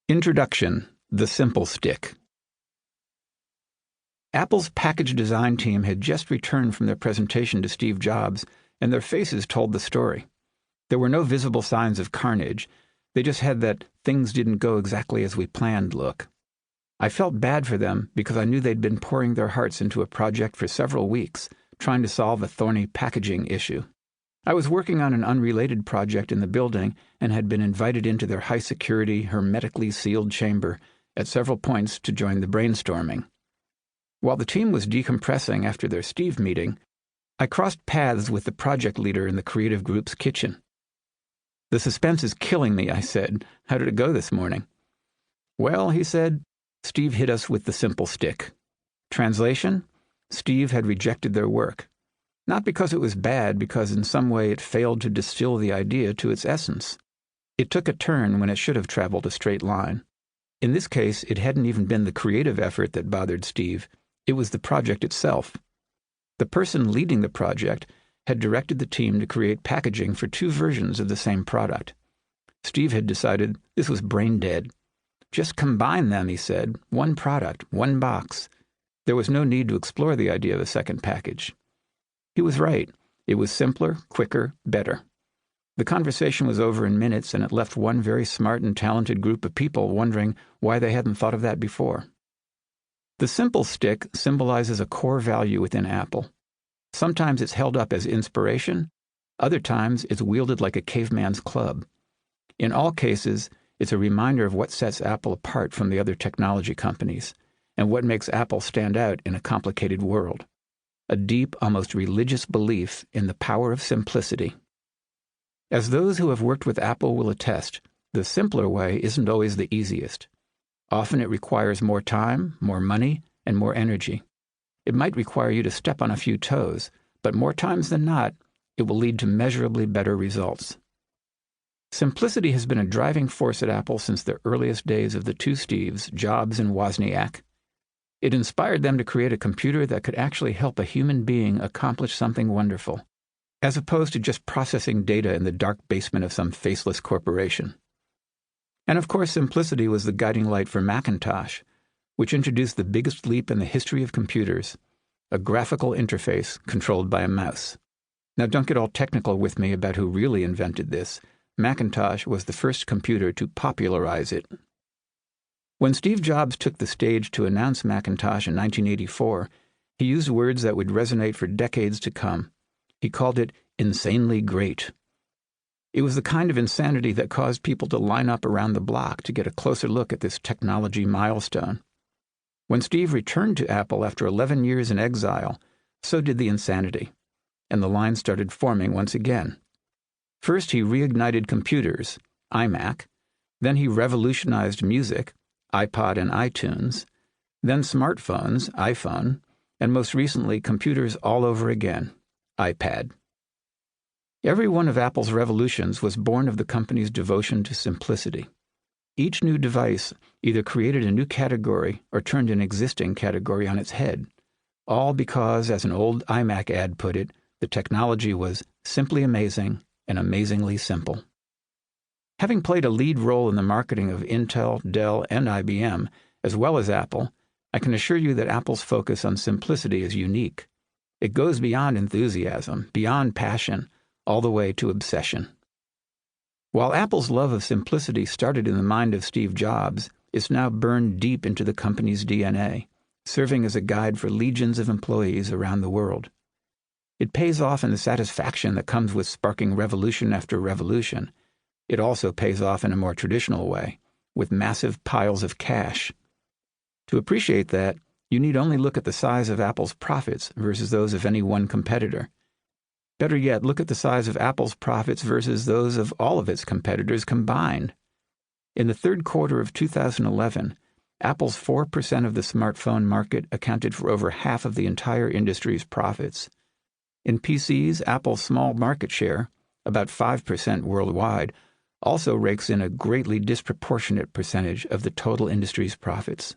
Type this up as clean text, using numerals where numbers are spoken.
Introduction: The Simple Stick. Apple's package design team had just returned from their presentation to Steve Jobs, and their faces told the story. There were no visible signs of carnage. They just had that things didn't go exactly as we planned look. I felt bad for them because I knew they'd been pouring their hearts into a project for several weeks, trying to solve a thorny packaging issue. I was working on an unrelated project in the building and had been invited into their high-security, hermetically sealed chamber at several points to join the brainstorming. While the team was decompressing after their Steve meeting, I crossed paths with the project leader in the creative group's kitchen. "The suspense is killing me," I said. "How did it go this morning?" "Well," he said, "Steve hit us with the simple stick." Translation: Steve had rejected their work. Not because it was bad, because in some way it failed to distill the idea to its essence. It took a turn when it should have traveled a straight line. In this case, it hadn't even been the creative effort that bothered Steve. It was the project itself. The person leading the project had directed the team to create packaging for two versions of the same product. Steve had decided this was brain dead. "Just combine them," he said. "One product, one box." There was no need to explore the idea of a second package. He was right. It was simpler, quicker, better. The conversation was over in minutes, and it left one very smart and talented group of people wondering why they hadn't thought of that before. The simple stick symbolizes a core value within Apple. Sometimes it's held up as inspiration. Other times it's wielded like a caveman's club. In all cases, it's a reminder of what sets Apple apart from the other technology companies and what makes Apple stand out in a complicated world. A deep, almost religious belief in the power of simplicity. As those who have worked with Apple will attest, the simpler way isn't always the easiest. Often it requires more time, more money, and more energy. It might require you to step on a few toes, but more times than not, it will lead to measurably better results. Simplicity has been a driving force at Apple since the earliest days of the two Steves, Jobs and Wozniak. It inspired them to create a computer that could actually help a human being accomplish something wonderful, as opposed to just processing data in the dark basement of some faceless corporation. And of course, simplicity was the guiding light for Macintosh, which introduced the biggest leap in the history of computers, a graphical interface controlled by a mouse. Now, don't get all technical with me about who really invented this. Macintosh was the first computer to popularize it. When Steve Jobs took the stage to announce Macintosh in 1984, he used words that would resonate for decades to come. He called it insanely great. It was the kind of insanity that caused people to line up around the block to get a closer look at this technology milestone. When Steve returned to Apple after 11 years in exile, so did the insanity, and the line started forming once again. First, he reignited computers, iMac. Then he revolutionized music, iPod and iTunes, then smartphones, iPhone, and most recently computers all over again, iPad. Every one of Apple's revolutions was born of the company's devotion to simplicity. Each new device either created a new category or turned an existing category on its head, all because, as an old iMac ad put it, the technology was simply amazing and amazingly simple. Having played a lead role in the marketing of Intel, Dell, and IBM, as well as Apple, I can assure you that Apple's focus on simplicity is unique. It goes beyond enthusiasm, beyond passion, all the way to obsession. While Apple's love of simplicity started in the mind of Steve Jobs, it's now burned deep into the company's DNA, serving as a guide for legions of employees around the world. It pays off in the satisfaction that comes with sparking revolution after revolution. It also pays off in a more traditional way, with massive piles of cash. To appreciate that, you need only look at the size of Apple's profits versus those of any one competitor. Better yet, look at the size of Apple's profits versus those of all of its competitors combined. In the third quarter of 2011, Apple's 4% of the smartphone market accounted for over half of the entire industry's profits. In PCs, Apple's small market share, about 5% worldwide, also rakes in a greatly disproportionate percentage of the total industry's profits.